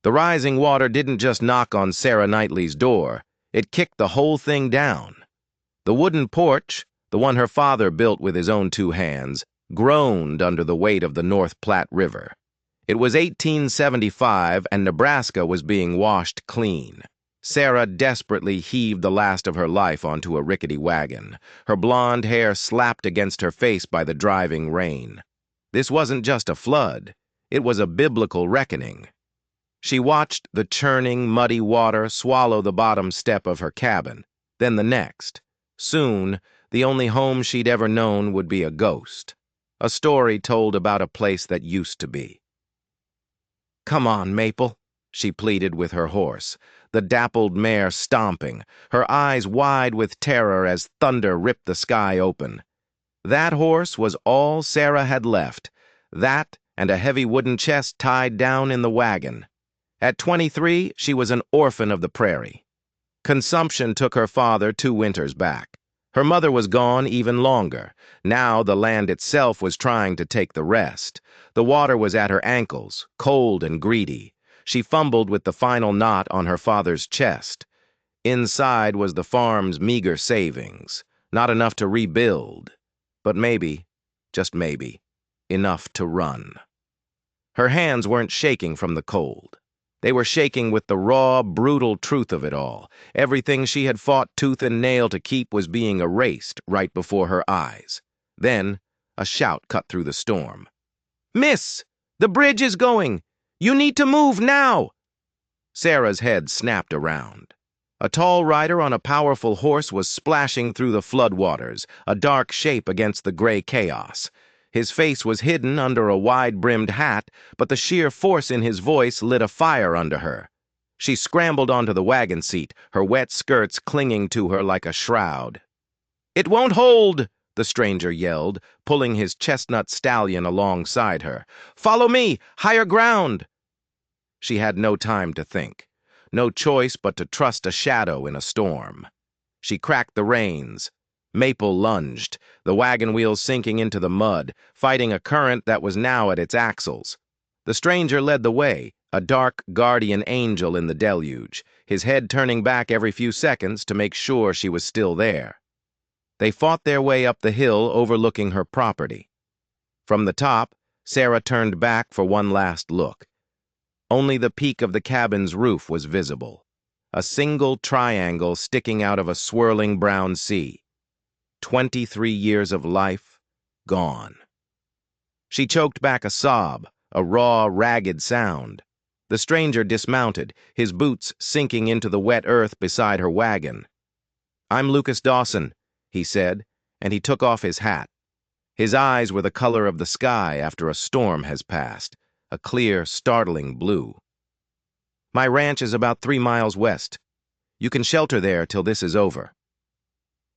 The rising water didn't just knock on Sarah Knightley's door, it kicked the whole thing down. The wooden porch, the one her father built with his own two hands, groaned under the weight of the North Platte River. It was 1875 and Nebraska was being washed clean. Sarah desperately heaved the last of her life onto a rickety wagon, her blonde hair slapped against her face by the driving rain. This wasn't just a flood, it was a biblical reckoning. She watched the churning, muddy water swallow the bottom step of her cabin, then the next. Soon, the only home she'd ever known would be a ghost, a story told about a place that used to be. "Come on, Maple," she pleaded with her horse, the dappled mare stomping, her eyes wide with terror as thunder ripped the sky open. That horse was all Sarah had left, that and a heavy wooden chest tied down in the wagon. At 23, she was an orphan of the prairie. Consumption took her father 2 winters back. Her mother was gone even longer. Now the land itself was trying to take the rest. The water was at her ankles, cold and greedy. She fumbled with the final knot on her father's chest. Inside was the farm's meager savings, not enough to rebuild, but maybe, just maybe, enough to run. Her hands weren't shaking from the cold. They were shaking with the raw, brutal truth of it all. Everything she had fought tooth and nail to keep was being erased right before her eyes. Then, a shout cut through the storm. "Miss! The bridge is going! You need to move now!" Sarah's head snapped around. A tall rider on a powerful horse was splashing through the floodwaters, a dark shape against the gray chaos. His face was hidden under a wide-brimmed hat, but the sheer force in his voice lit a fire under her. She scrambled onto the wagon seat, her wet skirts clinging to her like a shroud. "It won't hold!" the stranger yelled, pulling his chestnut stallion alongside her. "Follow me! Higher ground!" She had no time to think, no choice but to trust a shadow in a storm. She cracked the reins. Maple lunged, the wagon wheels sinking into the mud, fighting a current that was now at its axles. The stranger led the way, a dark guardian angel in the deluge, his head turning back every few seconds to make sure she was still there. They fought their way up the hill overlooking her property. From the top, Sarah turned back for one last look. Only the peak of the cabin's roof was visible, a single triangle sticking out of a swirling brown sea. 23 years of life, gone. She choked back a sob, a raw, ragged sound. The stranger dismounted, his boots sinking into the wet earth beside her wagon. "I'm Lucas Dawson," he said, and he took off his hat. His eyes were the color of the sky after a storm has passed, a clear, startling blue. "My ranch is about 3 miles west. You can shelter there till this is over."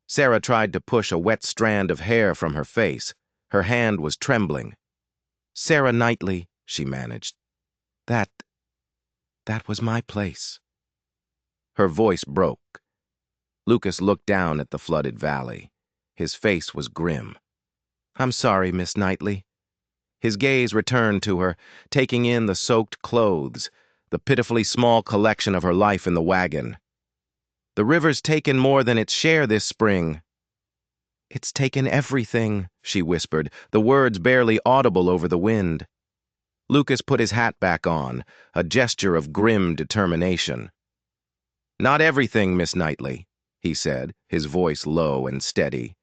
Sarah tried to push a wet strand of hair from her face. Her hand was trembling. "Sarah Knightley," she managed. That was my place." Her voice broke. Lucas looked down at the flooded valley. His face was grim. "I'm sorry, Miss Knightley." His gaze returned to her, taking in the soaked clothes, the pitifully small collection of her life in the wagon. "The river's taken more than its share this spring." "It's taken everything," she whispered, the words barely audible over the wind. Lucas put his hat back on, a gesture of grim determination. "Not everything, Miss Knightley," he said, his voice low and steady.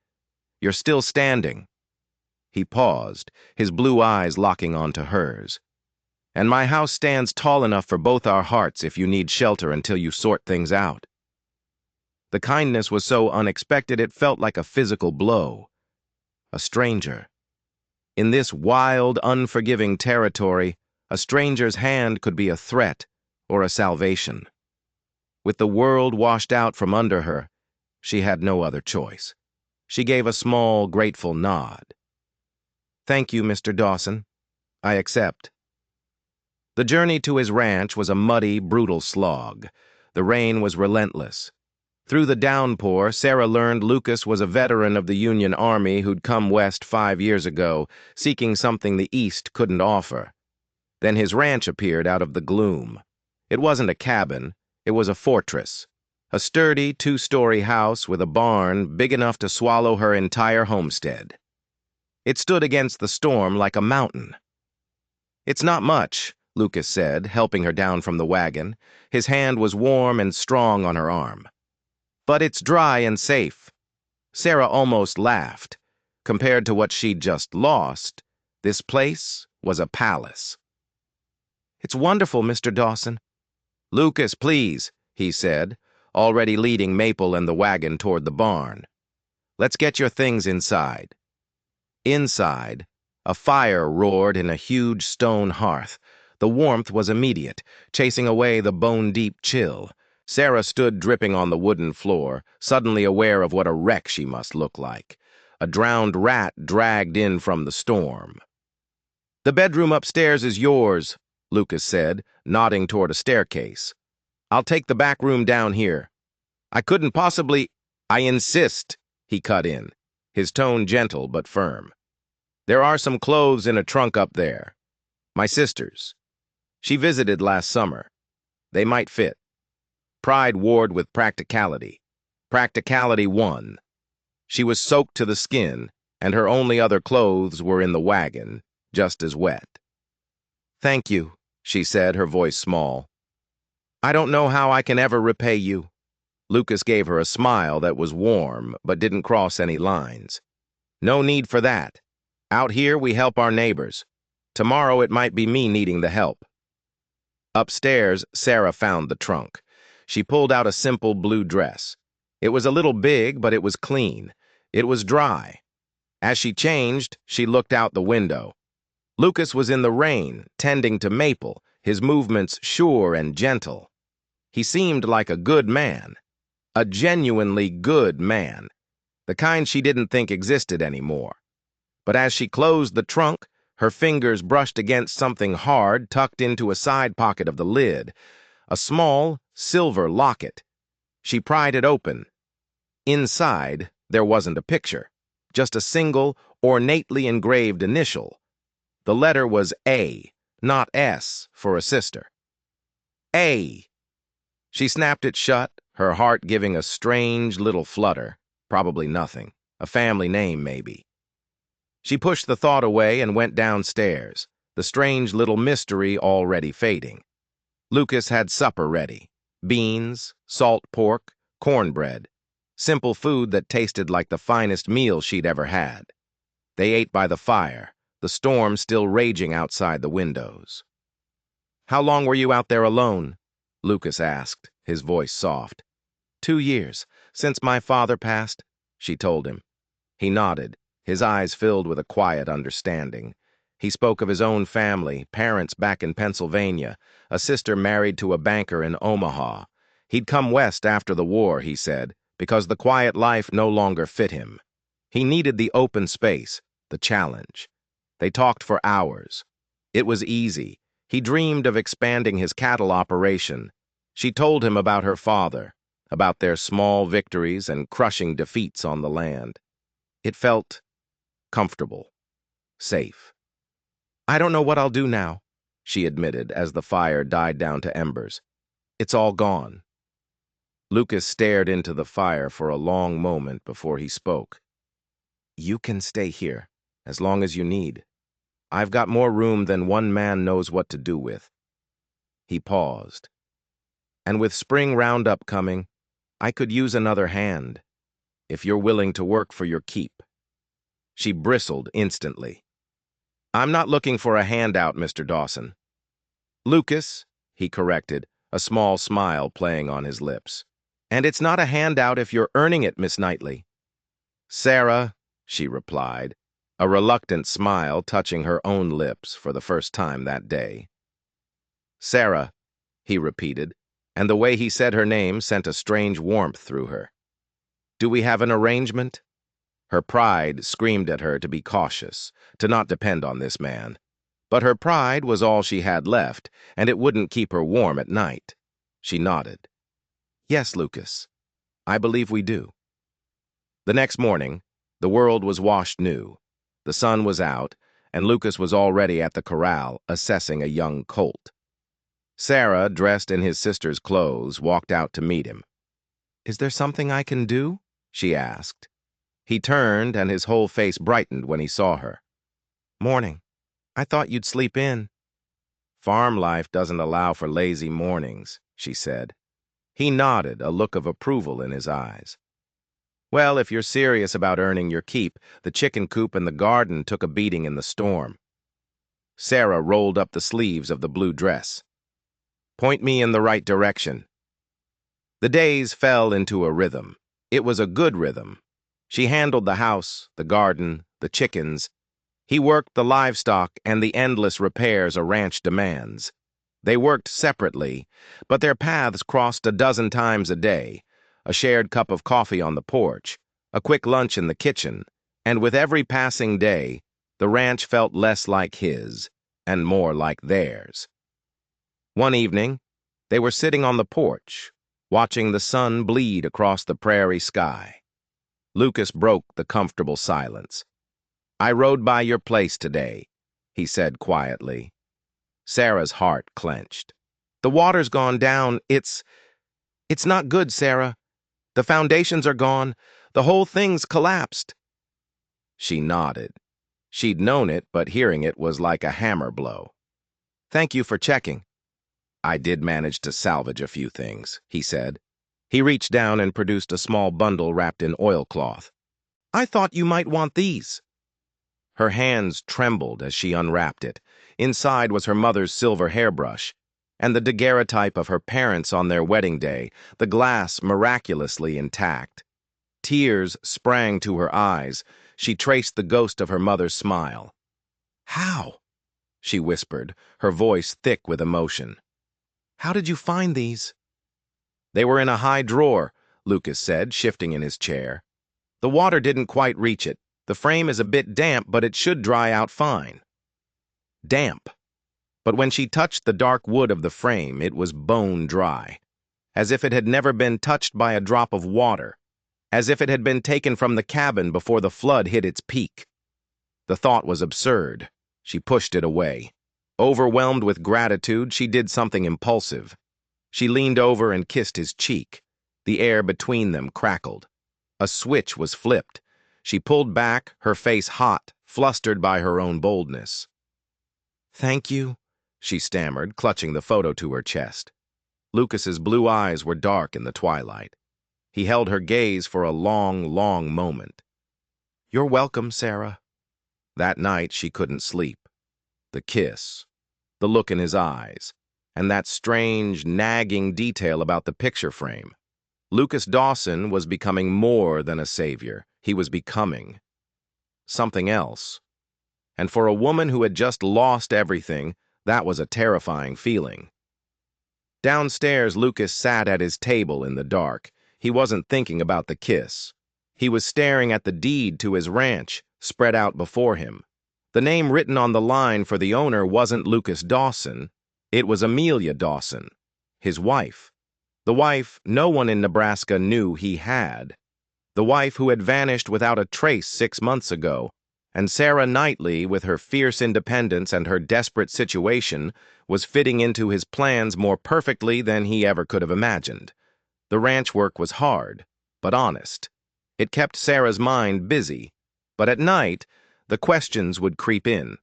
"You're still standing." He paused, his blue eyes locking onto hers. "And my house stands tall enough for both our hearts if you need shelter until you sort things out." The kindness was so unexpected it felt like a physical blow. A stranger. In this wild, unforgiving territory, a stranger's hand could be a threat or a salvation. With the world washed out from under her, she had no other choice. She gave a small, grateful nod. "Thank you, Mr. Dawson. I accept." The journey to his ranch was a muddy, brutal slog. The rain was relentless. Through the downpour, Sarah learned Lucas was a veteran of the Union Army who'd come west 5 years ago, seeking something the East couldn't offer. Then his ranch appeared out of the gloom. It wasn't a cabin, it was a fortress. A sturdy two-story house with a barn big enough to swallow her entire homestead. It stood against the storm like a mountain. "It's not much," Lucas said, helping her down from the wagon. His hand was warm and strong on her arm. "But it's dry and safe." Sarah almost laughed. Compared to what she'd just lost, this place was a palace. "It's wonderful, Mr. Dawson." "Lucas, please," he said, already leading Maple and the wagon toward the barn. "Let's get your things inside." Inside, a fire roared in a huge stone hearth. The warmth was immediate, chasing away the bone-deep chill. Sarah stood dripping on the wooden floor, suddenly aware of what a wreck she must look like. A drowned rat dragged in from the storm. "The bedroom upstairs is yours," Lucas said, nodding toward a staircase. "I'll take the back room down here." "I couldn't possibly—" "I insist," he cut in, his tone gentle but firm. "There are some clothes in a trunk up there. My sister's. She visited last summer. They might fit." Pride warred with practicality. Practicality won. She was soaked to the skin, and her only other clothes were in the wagon, just as wet. "Thank you," she said, her voice small. "I don't know how I can ever repay you." Lucas gave her a smile that was warm, but didn't cross any lines. "No need for that. Out here, we help our neighbors. Tomorrow, it might be me needing the help." Upstairs, Sarah found the trunk. She pulled out a simple blue dress. It was a little big, but it was clean. It was dry. As she changed, she looked out the window. Lucas was in the rain, tending to Maple, his movements sure and gentle. He seemed like a good man. A genuinely good man. The kind she didn't think existed anymore. But as she closed the trunk, her fingers brushed against something hard tucked into a side pocket of the lid, a small, silver locket. She pried it open. Inside, there wasn't a picture, just a single, ornately engraved initial. The letter was A, not S, for a sister. A. She snapped it shut, her heart giving a strange little flutter. Probably nothing. A family name, maybe. She pushed the thought away and went downstairs, the strange little mystery already fading. Lucas had supper ready. Beans, salt pork, cornbread. Simple food that tasted like the finest meal she'd ever had. They ate by the fire, the storm still raging outside the windows. "How long were you out there alone?" Lucas asked, his voice soft. 2 years, since my father passed," she told him. He nodded, his eyes filled with a quiet understanding. He spoke of his own family, parents back in Pennsylvania, a sister married to a banker in Omaha. He'd come west after the war, he said, because the quiet life no longer fit him. He needed the open space, the challenge. They talked for hours. It was easy. He dreamed of expanding his cattle operation. She told him about her father, about their small victories and crushing defeats on the land. It felt comfortable, safe. "I don't know what I'll do now," she admitted as the fire died down to embers. "It's all gone." Lucas stared into the fire for a long moment before he spoke. "You can stay here, as long as you need. I've got more room than one man knows what to do with." He paused. "And with spring roundup coming, I could use another hand, if you're willing to work for your keep." She bristled instantly. "I'm not looking for a handout, Mr. Dawson." "Lucas," he corrected, a small smile playing on his lips. "And it's not a handout if you're earning it, Miss Knightley." "Sarah," she replied, a reluctant smile touching her own lips for the first time that day. "Sarah," he repeated, and the way he said her name sent a strange warmth through her. "Do we have an arrangement?" Her pride screamed at her to be cautious, to not depend on this man. But her pride was all she had left, and it wouldn't keep her warm at night. She nodded. "Yes, Lucas, I believe we do." The next morning, the world was washed new. The sun was out, and Lucas was already at the corral assessing a young colt. Sarah, dressed in his sister's clothes, walked out to meet him. "Is there something I can do?" she asked. He turned, and his whole face brightened when he saw her. "Morning. I thought you'd sleep in." "Farm life doesn't allow for lazy mornings," she said. He nodded, a look of approval in his eyes. "Well, if you're serious about earning your keep, the chicken coop and the garden took a beating in the storm." Sarah rolled up the sleeves of the blue dress. "Point me in the right direction." The days fell into a rhythm. It was a good rhythm. She handled the house, the garden, the chickens. He worked the livestock and the endless repairs a ranch demands. They worked separately, but their paths crossed a dozen times a day, a shared cup of coffee on the porch, a quick lunch in the kitchen, and with every passing day, the ranch felt less like his and more like theirs. One evening, they were sitting on the porch, watching the sun bleed across the prairie sky. Lucas broke the comfortable silence. "I rode by your place today," he said quietly. Sarah's heart clenched. "The water's gone down. It's not good, Sarah. The foundations are gone. The whole thing's collapsed." She nodded. She'd known it, but hearing it was like a hammer blow. "Thank you for checking." "I did manage to salvage a few things," he said. He reached down and produced a small bundle wrapped in oilcloth. "I thought you might want these." Her hands trembled as she unwrapped it. Inside was her mother's silver hairbrush, and the daguerreotype of her parents on their wedding day, the glass miraculously intact. Tears sprang to her eyes. She traced the ghost of her mother's smile. "How?" she whispered, her voice thick with emotion. "How did you find these?" "They were in a high drawer," Lucas said, shifting in his chair. "The water didn't quite reach it. The frame is a bit damp, but it should dry out fine." Damp. But when she touched the dark wood of the frame, it was bone dry, as if it had never been touched by a drop of water, as if it had been taken from the cabin before the flood hit its peak. The thought was absurd. She pushed it away. Overwhelmed with gratitude, she did something impulsive. She leaned over and kissed his cheek. The air between them crackled. A switch was flipped. She pulled back, her face hot, flustered by her own boldness. "Thank you," she stammered, clutching the photo to her chest. Lucas's blue eyes were dark in the twilight. He held her gaze for a long, long moment. "You're welcome, Sarah." That night she couldn't sleep. The kiss, the look in his eyes, and that strange, nagging detail about the picture frame. Lucas Dawson was becoming more than a savior. He was becoming something else. And for a woman who had just lost everything, that was a terrifying feeling. Downstairs, Lucas sat at his table in the dark. He wasn't thinking about the kiss. He was staring at the deed to his ranch, spread out before him. The name written on the line for the owner wasn't Lucas Dawson. It was Amelia Dawson, his wife. The wife no one in Nebraska knew he had. The wife who had vanished without a trace 6 months ago. And Sarah Knightley, with her fierce independence and her desperate situation, was fitting into his plans more perfectly than he ever could have imagined. The ranch work was hard, but honest. It kept Sarah's mind busy. But at night, the questions would creep in.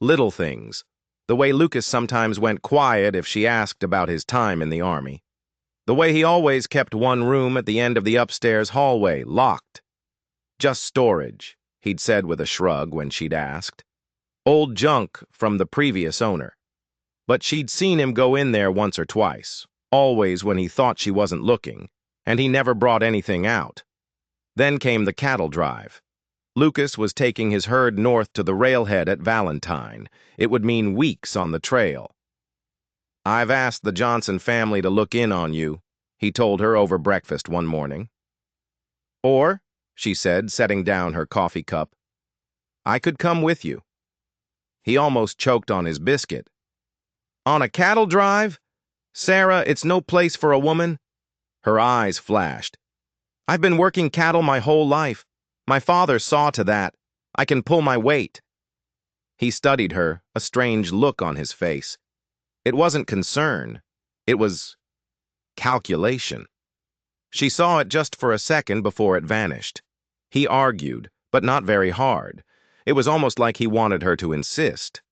Little things. The way Lucas sometimes went quiet if she asked about his time in the Army. The way he always kept one room at the end of the upstairs hallway locked. "Just storage," he'd said with a shrug when she'd asked. Old junk from the previous owner. But she'd seen him go in there once or twice, always when he thought she wasn't looking, and he never brought anything out. Then came the cattle drive. Lucas was taking his herd north to the railhead at Valentine. It would mean weeks on the trail. "I've asked the Johnson family to look in on you," he told her over breakfast one morning. "Or," she said, setting down her coffee cup, "I could come with you." He almost choked on his biscuit. "On a cattle drive? Sarah, it's no place for a woman." Her eyes flashed. "I've been working cattle my whole life. My father saw to that. I can pull my weight." He studied her, a strange look on his face. It wasn't concern. It was calculation. She saw it just for a second before it vanished. He argued, but not very hard. It was almost like he wanted her to insist.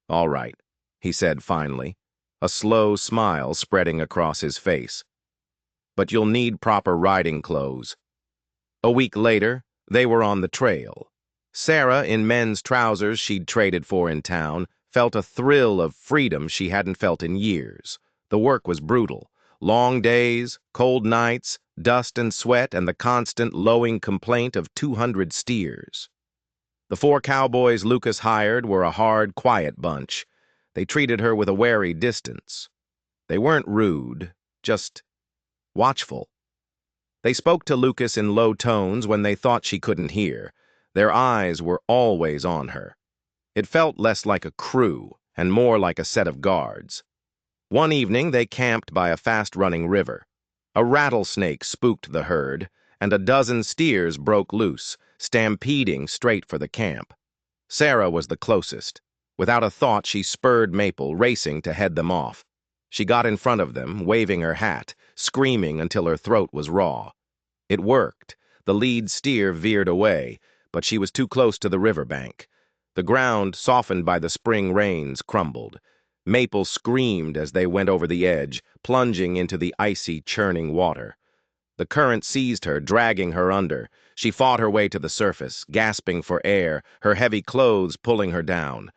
"All right," he said finally, a slow smile spreading across his face. "But you'll need proper riding clothes." A week later, they were on the trail. Sarah, in men's trousers she'd traded for in town, felt a thrill of freedom she hadn't felt in years. The work was brutal. Long days, cold nights, dust and sweat, and the constant lowing complaint of 200 steers. The 4 cowboys Lucas hired were a hard, quiet bunch. They treated her with a wary distance. They weren't rude, just watchful. They spoke to Lucas in low tones when they thought she couldn't hear. Their eyes were always on her. It felt less like a crew and more like a set of guards. One evening, they camped by a fast-running river. A rattlesnake spooked the herd, and a dozen steers broke loose, stampeding straight for the camp. Sarah was the closest. Without a thought, she spurred Maple, racing to head them off. She got in front of them, waving her hat, screaming until her throat was raw. It worked. The lead steer veered away, but she was too close to the riverbank. The ground, softened by the spring rains, crumbled. Maple screamed as they went over the edge, plunging into the icy, churning water. The current seized her, dragging her under. She fought her way to the surface, gasping for air, her heavy clothes pulling her down.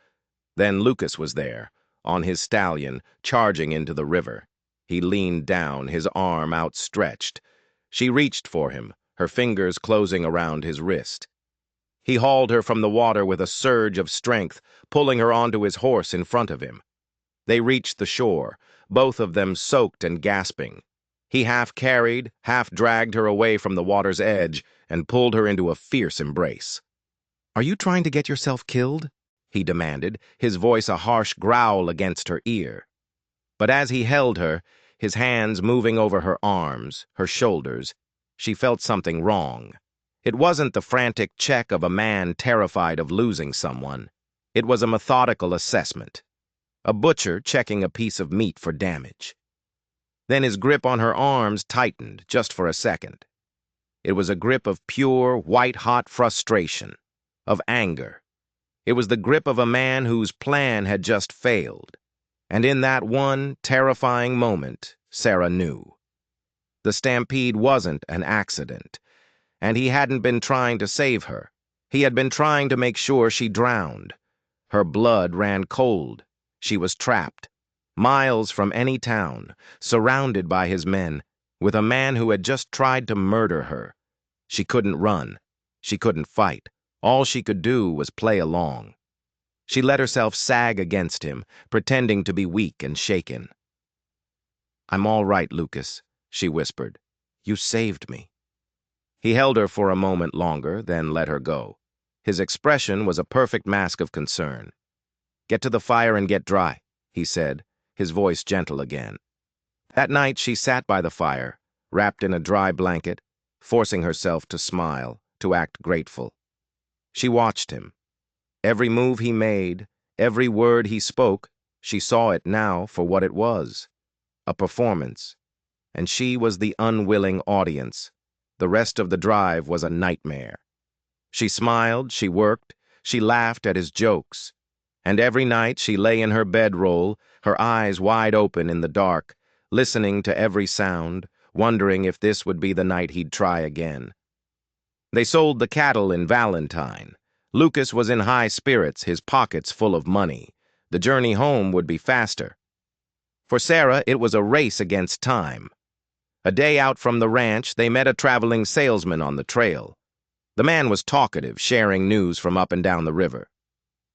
Then Lucas was there, on his stallion, charging into the river. He leaned down, his arm outstretched. She reached for him, her fingers closing around his wrist. He hauled her from the water with a surge of strength, pulling her onto his horse in front of him. They reached the shore, both of them soaked and gasping. He half carried, half dragged her away from the water's edge and pulled her into a fierce embrace. "Are you trying to get yourself killed?" he demanded, his voice a harsh growl against her ear. But as he held her, his hands moving over her arms, her shoulders, she felt something wrong. It wasn't the frantic check of a man terrified of losing someone. It was a methodical assessment. A butcher checking a piece of meat for damage. Then his grip on her arms tightened, just for a second. It was a grip of pure, white-hot frustration, of anger. It was the grip of a man whose plan had just failed. And in that one terrifying moment, Sarah knew. The stampede wasn't an accident, and he hadn't been trying to save her. He had been trying to make sure she drowned. Her blood ran cold. She was trapped, miles from any town, surrounded by his men, with a man who had just tried to murder her. She couldn't run. She couldn't fight. All she could do was play along. She let herself sag against him, pretending to be weak and shaken. "I'm all right, Lucas," she whispered. "You saved me." He held her for a moment longer, then let her go. His expression was a perfect mask of concern. "Get to the fire and get dry," he said, his voice gentle again. That night she sat by the fire, wrapped in a dry blanket, forcing herself to smile, to act grateful. She watched him. Every move he made, every word he spoke, she saw it now for what it was, a performance. And she was the unwilling audience. The rest of the drive was a nightmare. She smiled, she worked, she laughed at his jokes. And every night she lay in her bedroll, her eyes wide open in the dark, listening to every sound, wondering if this would be the night he'd try again. They sold the cattle in Valentine. Lucas was in high spirits, his pockets full of money. The journey home would be faster. For Sarah, it was a race against time. A day out from the ranch, they met a traveling salesman on the trail. The man was talkative, sharing news from up and down the river.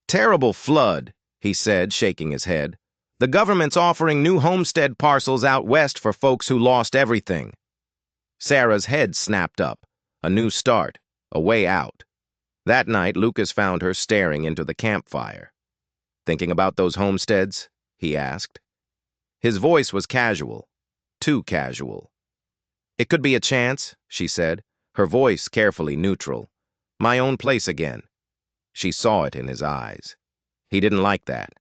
"Terrible flood," he said, shaking his head. "The government's offering new homestead parcels out west for folks who lost everything." Sarah's head snapped up. A new start, a way out. That night, Lucas found her staring into the campfire. "Thinking about those homesteads?" he asked. His voice was casual, too casual. "It could be a chance," she said, her voice carefully neutral. "My own place again." She saw it in his eyes. He didn't like that.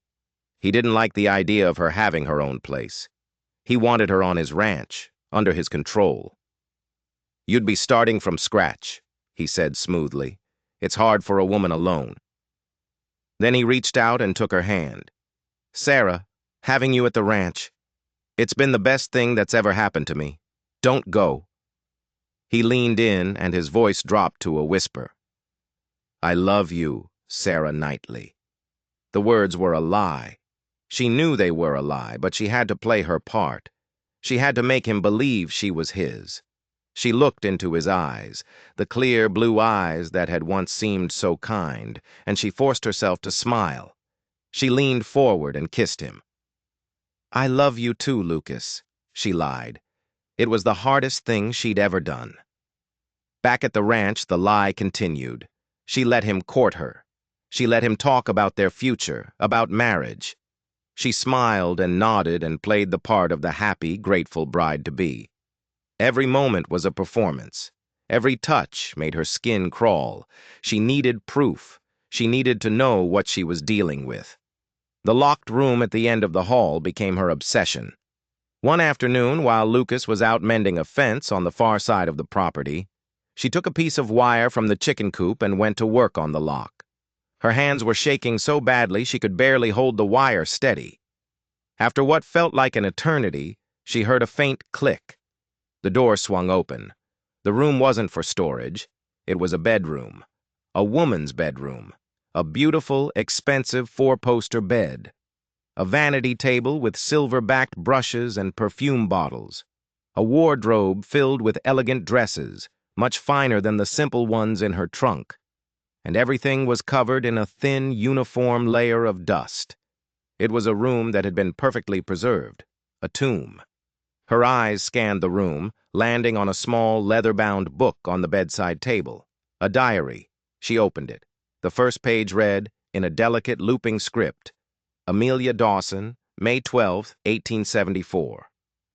He didn't like the idea of her having her own place. He wanted her on his ranch, under his control. "You'd be starting from scratch," he said smoothly. "It's hard for a woman alone." Then he reached out and took her hand. "Sarah, having you at the ranch, it's been the best thing that's ever happened to me. Don't go." He leaned in, and his voice dropped to a whisper. "I love you, Sarah Knightley." The words were a lie. She knew they were a lie, but she had to play her part. She had to make him believe she was his. She looked into his eyes, the clear blue eyes that had once seemed so kind, and she forced herself to smile. She leaned forward and kissed him. "I love you too, Lucas," she lied. It was the hardest thing she'd ever done. Back at the ranch, the lie continued. She let him court her. She let him talk about their future, about marriage. She smiled and nodded and played the part of the happy, grateful bride-to-be. Every moment was a performance. Every touch made her skin crawl. She needed proof. She needed to know what she was dealing with. The locked room at the end of the hall became her obsession. One afternoon, while Lucas was out mending a fence on the far side of the property, she took a piece of wire from the chicken coop and went to work on the lock. Her hands were shaking so badly she could barely hold the wire steady. After what felt like an eternity, she heard a faint click. The door swung open. The room wasn't for storage. It was a bedroom. A woman's bedroom. A beautiful, expensive four-poster bed. A vanity table with silver-backed brushes and perfume bottles. A wardrobe filled with elegant dresses, much finer than the simple ones in her trunk. And everything was covered in a thin, uniform layer of dust. It was a room that had been perfectly preserved, a tomb. Her eyes scanned the room, landing on a small, leather-bound book on the bedside table. A diary. She opened it. The first page read, in a delicate, looping script, "Amelia Dawson, May 12, 1874.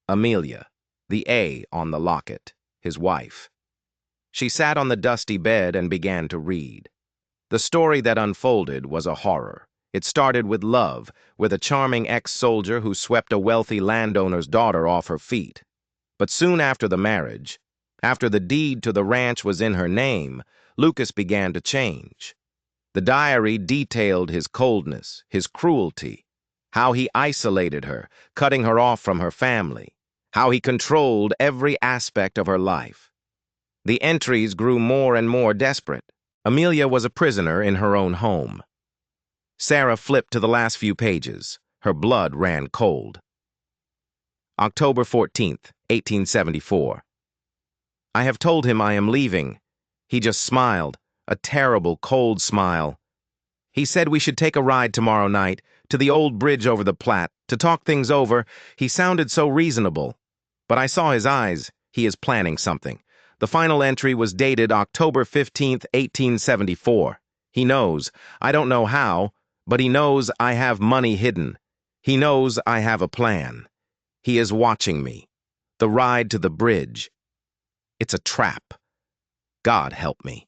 Amelia, the A on the locket, his wife." She sat on the dusty bed and began to read. The story that unfolded was a horror. It started with love, with a charming ex-soldier who swept a wealthy landowner's daughter off her feet. But soon after the marriage, after the deed to the ranch was in her name, Lucas began to change. The diary detailed his coldness, his cruelty, how he isolated her, cutting her off from her family, how he controlled every aspect of her life. The entries grew more and more desperate. Amelia was a prisoner in her own home. Sarah flipped to the last few pages. Her blood ran cold. October 14th, 1874. "I have told him I am leaving. He just smiled, a terrible, cold smile. He said we should take a ride tomorrow night, to the old bridge over the Platte, to talk things over. He sounded so reasonable. But I saw his eyes. He is planning something." The final entry was dated October 15th, 1874. He knows. I don't know how, but he knows I have money hidden. He knows I have a plan. He is watching me. The ride to the bridge. It's a trap. God help me.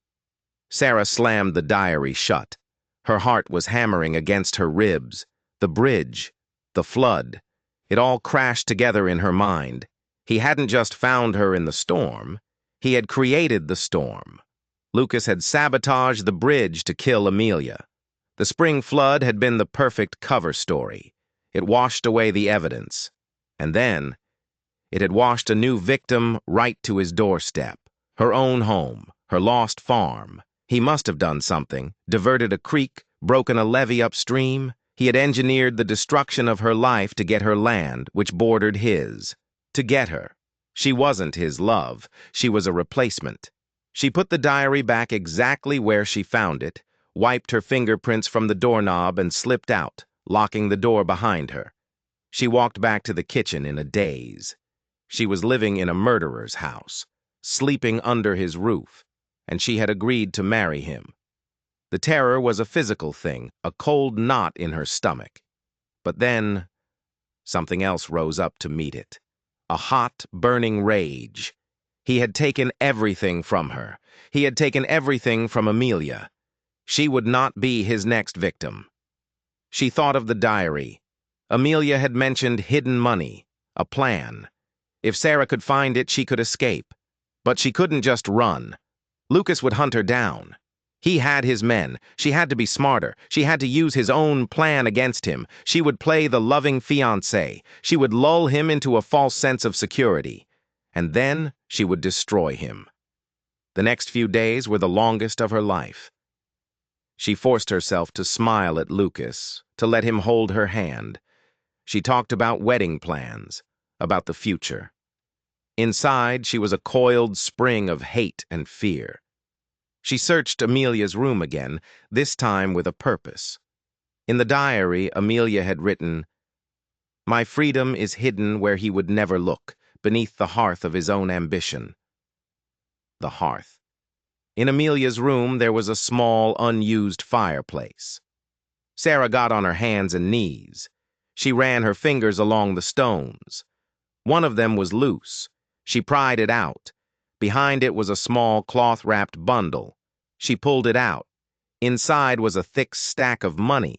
Sarah slammed the diary shut. Her heart was hammering against her ribs. The bridge. The flood. It all crashed together in her mind. He hadn't just found her in the storm. He had created the storm. Lucas had sabotaged the bridge to kill Amelia. The spring flood had been the perfect cover story. It washed away the evidence. And then, it had washed a new victim right to his doorstep. Her own home, her lost farm. He must have done something, diverted a creek, broken a levee upstream. He had engineered the destruction of her life to get her land, which bordered his. To get her. She wasn't his love. She was a replacement. She put the diary back exactly where she found it, wiped her fingerprints from the doorknob and slipped out, locking the door behind her. She walked back to the kitchen in a daze. She was living in a murderer's house, sleeping under his roof, and she had agreed to marry him. The terror was a physical thing, a cold knot in her stomach. But then, something else rose up to meet it. A hot, burning rage. He had taken everything from her. He had taken everything from Amelia. She would not be his next victim. She thought of the diary, Amelia had mentioned hidden money, a plan. If Sarah could find it, she could escape. But she couldn't just run. Lucas would hunt her down. He had his men. She had to be smarter. She had to use his own plan against him. She would play the loving fiancé. She would lull him into a false sense of security. And then she would destroy him. The next few days were the longest of her life. She forced herself to smile at Lucas, to let him hold her hand. She talked about wedding plans, about the future. Inside, she was a coiled spring of hate and fear. She searched Amelia's room again, this time with a purpose. In the diary, Amelia had written, "My freedom is hidden where he would never look, beneath the hearth of his own ambition." The hearth. In Amelia's room, there was a small, unused fireplace. Sarah got on her hands and knees. She ran her fingers along the stones. One of them was loose. She pried it out. Behind it was a small cloth-wrapped bundle. She pulled it out. Inside was a thick stack of money,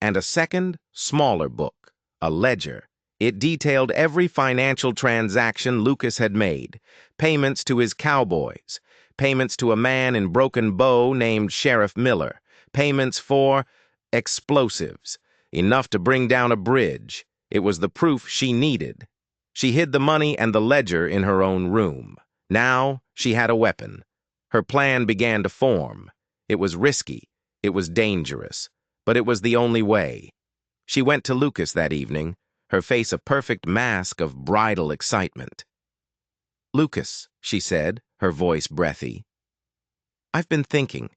and a second, smaller book, a ledger. It detailed every financial transaction Lucas had made, payments to his cowboys, payments to a man in Broken Bow named Sheriff Miller, payments for explosives, enough to bring down a bridge. It was the proof she needed. She hid the money and the ledger in her own room. Now she had a weapon. Her plan began to form. It was risky. It was dangerous. But it was the only way. She went to Lucas that evening, her face a perfect mask of bridal excitement. "Lucas," she said, her voice breathy, "I've been thinking.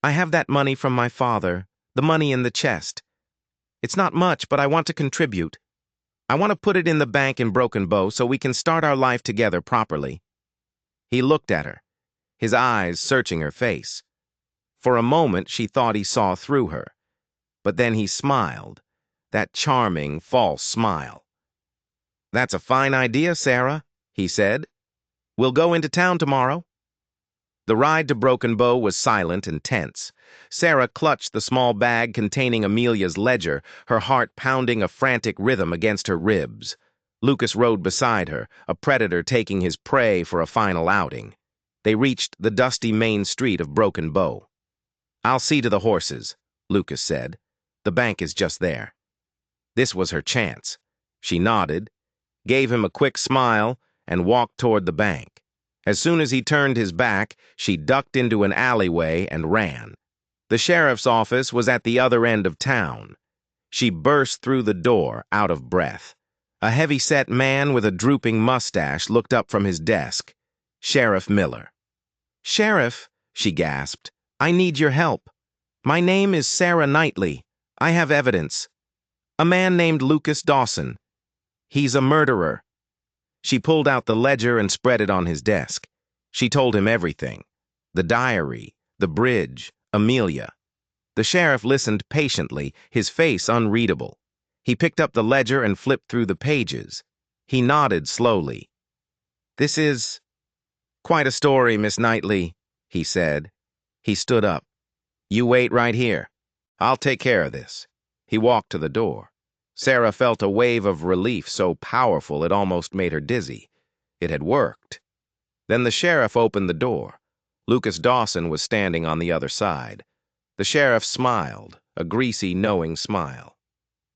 I have that money from my father, the money in the chest. It's not much, but I want to contribute. I want to put it in the bank in Broken Bow so we can start our life together properly." He looked at her, his eyes searching her face. For a moment, she thought he saw through her. But then he smiled, that charming, false smile. "That's a fine idea, Sarah," he said. "We'll go into town tomorrow." The ride to Broken Bow was silent and tense. Sarah clutched the small bag containing Amelia's ledger, her heart pounding a frantic rhythm against her ribs. Lucas rode beside her, a predator taking his prey for a final outing. They reached the dusty main street of Broken Bow. "I'll see to the horses," Lucas said. "The bank is just there." This was her chance. She nodded, gave him a quick smile, and walked toward the bank. As soon as he turned his back, she ducked into an alleyway and ran. The sheriff's office was at the other end of town. She burst through the door, out of breath. A heavy-set man with a drooping mustache looked up from his desk. Sheriff Miller. "Sheriff," she gasped, "I need your help. My name is Sarah Knightley. I have evidence. A man named Lucas Dawson. He's a murderer." She pulled out the ledger and spread it on his desk. She told him everything. The diary, the bridge, Amelia. The sheriff listened patiently, his face unreadable. He picked up the ledger and flipped through the pages. He nodded slowly. "This is quite a story, Miss Knightley," he said. He stood up. "You wait right here. I'll take care of this." He walked to the door. Sarah felt a wave of relief so powerful it almost made her dizzy. It had worked. Then the sheriff opened the door. Lucas Dawson was standing on the other side. The sheriff smiled, a greasy, knowing smile.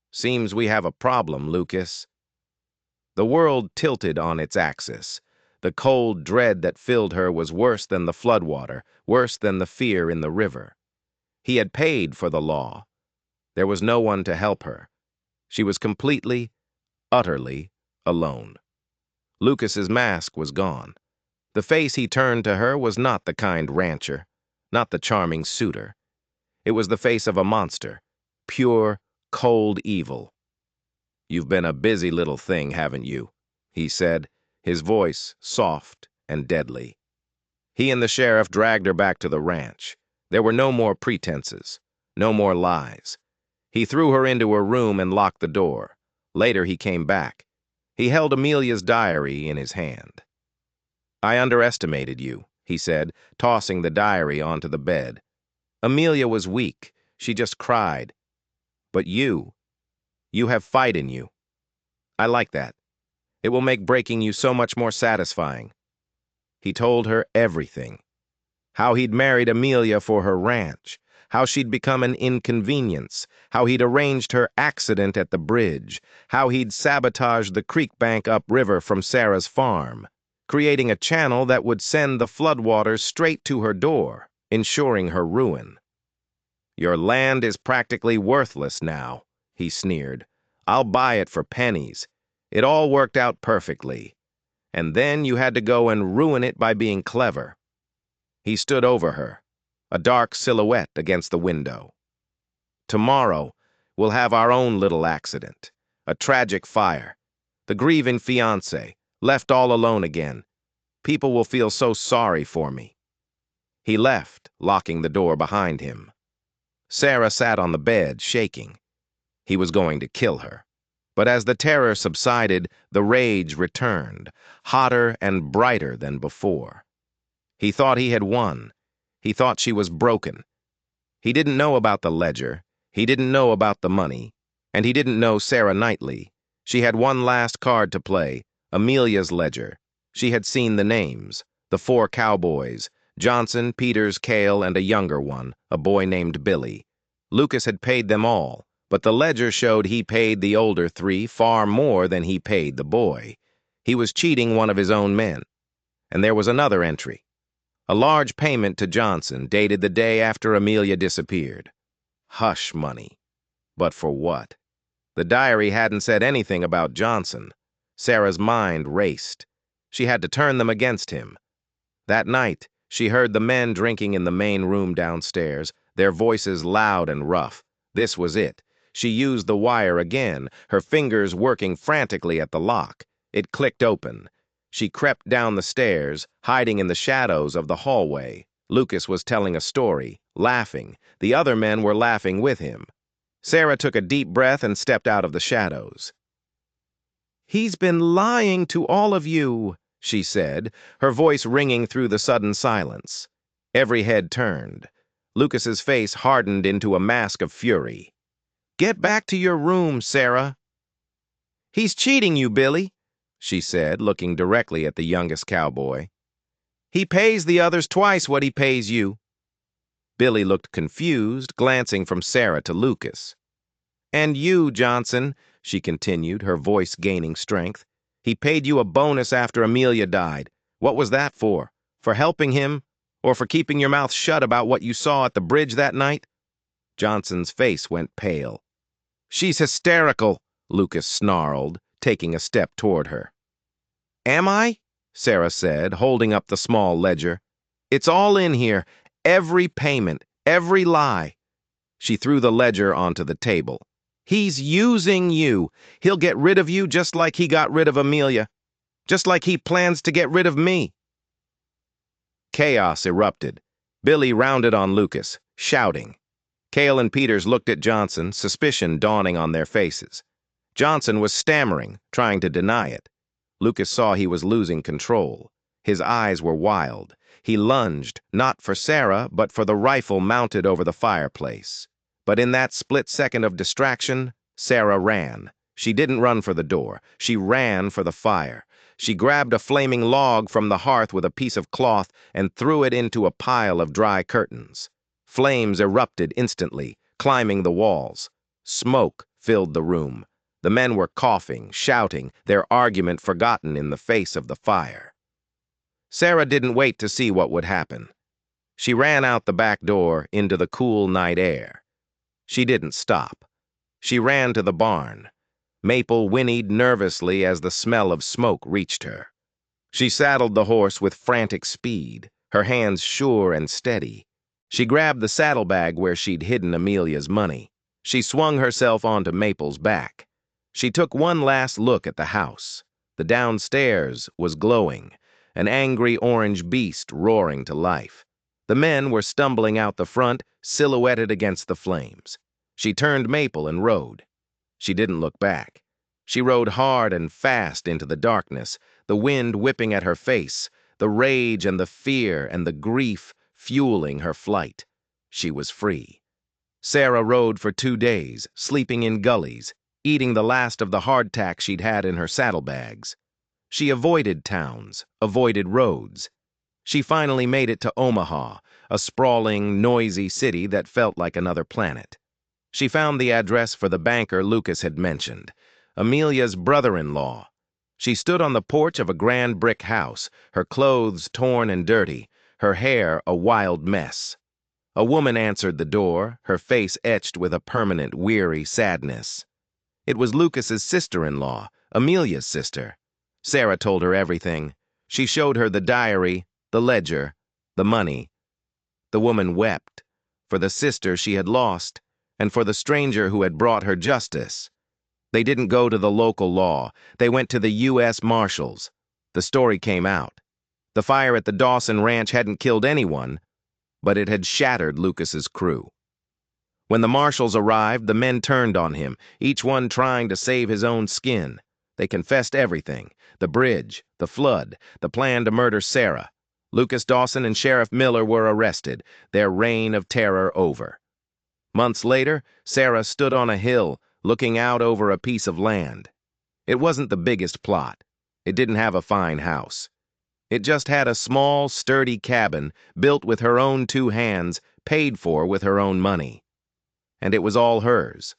"Seems we have a problem, Lucas." The world tilted on its axis. The cold dread that filled her was worse than the floodwater, worse than the fear in the river. He had paid for the law. There was no one to help her. She was completely, utterly alone. Lucas's mask was gone. The face he turned to her was not the kind rancher, not the charming suitor. It was the face of a monster, pure, cold evil. "You've been a busy little thing, haven't you?" he said, his voice soft and deadly. He and the sheriff dragged her back to the ranch. There were no more pretenses, no more lies. He threw her into her room and locked the door. Later he came back. He held Amelia's diary in his hand. "I underestimated you," he said, tossing the diary onto the bed. "Amelia was weak. She just cried. But you You have fight in you. I like that. It will make breaking you so much more satisfying. He told her everything. How he'd married Amelia for her ranch, how she'd become an inconvenience, how he'd arranged her accident at the bridge, how he'd sabotaged the creek bank upriver from Sarah's farm, creating a channel that would send the floodwaters straight to her door, ensuring her ruin. Your land is practically worthless now, he sneered. I'll buy it for pennies. It all worked out perfectly. And then you had to go and ruin it by being clever. He stood over her, a dark silhouette against the window. Tomorrow, we'll have our own little accident, a tragic fire, the grieving fiancé, left all alone again. People will feel so sorry for me. He left, locking the door behind him. Sarah sat on the bed, shaking. He was going to kill her. But as the terror subsided, the rage returned, hotter and brighter than before. He thought he had won. He thought she was broken. He didn't know about the ledger. He didn't know about the money. And he didn't know Sarah Knightley. She had one last card to play, Amelia's ledger. She had seen the names, the 4 cowboys, Johnson, Peters, Cale, and a younger one, a boy named Billy. Lucas had paid them all, but the ledger showed he paid the older 3 far more than he paid the boy. He was cheating one of his own men. And there was another entry. A large payment to Johnson, dated the day after Amelia disappeared. Hush money. But for what? The diary hadn't said anything about Johnson. Sarah's mind raced. She had to turn them against him. That night, she heard the men drinking in the main room downstairs, their voices loud and rough. This was it. She used the wire again, her fingers working frantically at the lock. It clicked open. She crept down the stairs, hiding in the shadows of the hallway. Lucas was telling a story, laughing. The other men were laughing with him. Sarah took a deep breath and stepped out of the shadows. "He's been lying to all of you," she said, her voice ringing through the sudden silence. Every head turned. Lucas's face hardened into a mask of fury. "Get back to your room, Sarah." "He's cheating you, Billy," she said, looking directly at the youngest cowboy. "He pays the others twice what he pays you." Billy looked confused, glancing from Sarah to Lucas. "And you, Johnson," she continued, her voice gaining strength. "He paid you a bonus after Amelia died. What was that for? For helping him? Or for keeping your mouth shut about what you saw at the bridge that night?" Johnson's face went pale. "She's hysterical," Lucas snarled, taking a step toward her. "Am I?" Sarah said, holding up the small ledger. "It's all in here. Every payment, every lie." She threw the ledger onto the table. "He's using you. He'll get rid of you just like he got rid of Amelia. Just like he plans to get rid of me." Chaos erupted. Billy rounded on Lucas, shouting. Cale and Peters looked at Johnson, suspicion dawning on their faces. Johnson was stammering, trying to deny it. Lucas saw he was losing control. His eyes were wild. He lunged, not for Sarah, but for the rifle mounted over the fireplace. But in that split second of distraction, Sarah ran. She didn't run for the door. She ran for the fire. She grabbed a flaming log from the hearth with a piece of cloth and threw it into a pile of dry curtains. Flames erupted instantly, climbing the walls. Smoke filled the room. The men were coughing, shouting, their argument forgotten in the face of the fire. Sarah didn't wait to see what would happen. She ran out the back door into the cool night air. She didn't stop. She ran to the barn. Maple whinnied nervously as the smell of smoke reached her. She saddled the horse with frantic speed, her hands sure and steady. She grabbed the saddlebag where she'd hidden Amelia's money. She swung herself onto Maple's back. She took one last look at the house. The downstairs was glowing, an angry orange beast roaring to life. The men were stumbling out the front, silhouetted against the flames. She turned Maple and rode. She didn't look back. She rode hard and fast into the darkness, the wind whipping at her face, the rage and the fear and the grief fueling her flight. She was free. Sarah rode for 2 days, sleeping in gullies, eating the last of the hardtack she'd had in her saddlebags. She avoided towns, avoided roads. She finally made it to Omaha, a sprawling, noisy city that felt like another planet. She found the address for the banker Lucas had mentioned, Amelia's brother-in-law. She stood on the porch of a grand brick house, her clothes torn and dirty, her hair a wild mess. A woman answered the door, her face etched with a permanent, weary sadness. It was Lucas's sister-in-law, Amelia's sister. Sarah told her everything. She showed her the diary, the ledger, the money. The woman wept, for the sister she had lost, and for the stranger who had brought her justice. They didn't go to the local law. They went to the U.S. Marshals. The story came out. The fire at the Dawson Ranch hadn't killed anyone, but it had shattered Lucas's crew. When the marshals arrived, the men turned on him, each one trying to save his own skin. They confessed everything: the bridge, the flood, the plan to murder Sarah. Lucas Dawson and Sheriff Miller were arrested, their reign of terror over. Months later, Sarah stood on a hill, looking out over a piece of land. It wasn't the biggest plot. It didn't have a fine house. It just had a small, sturdy cabin built with her own two hands, paid for with her own money. And it was all hers.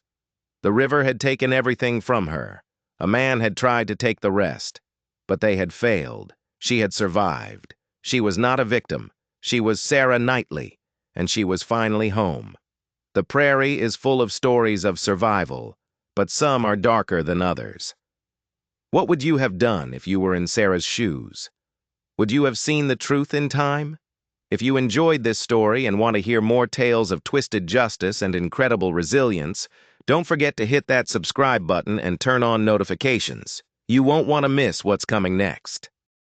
The river had taken everything from her. A man had tried to take the rest. But they had failed. She had survived. She was not a victim. She was Sarah Knightley, and she was finally home. The prairie is full of stories of survival, but some are darker than others. What would you have done if you were in Sarah's shoes? Would you have seen the truth in time? If you enjoyed this story and want to hear more tales of twisted justice and incredible resilience, don't forget to hit that subscribe button and turn on notifications. You won't want to miss what's coming next.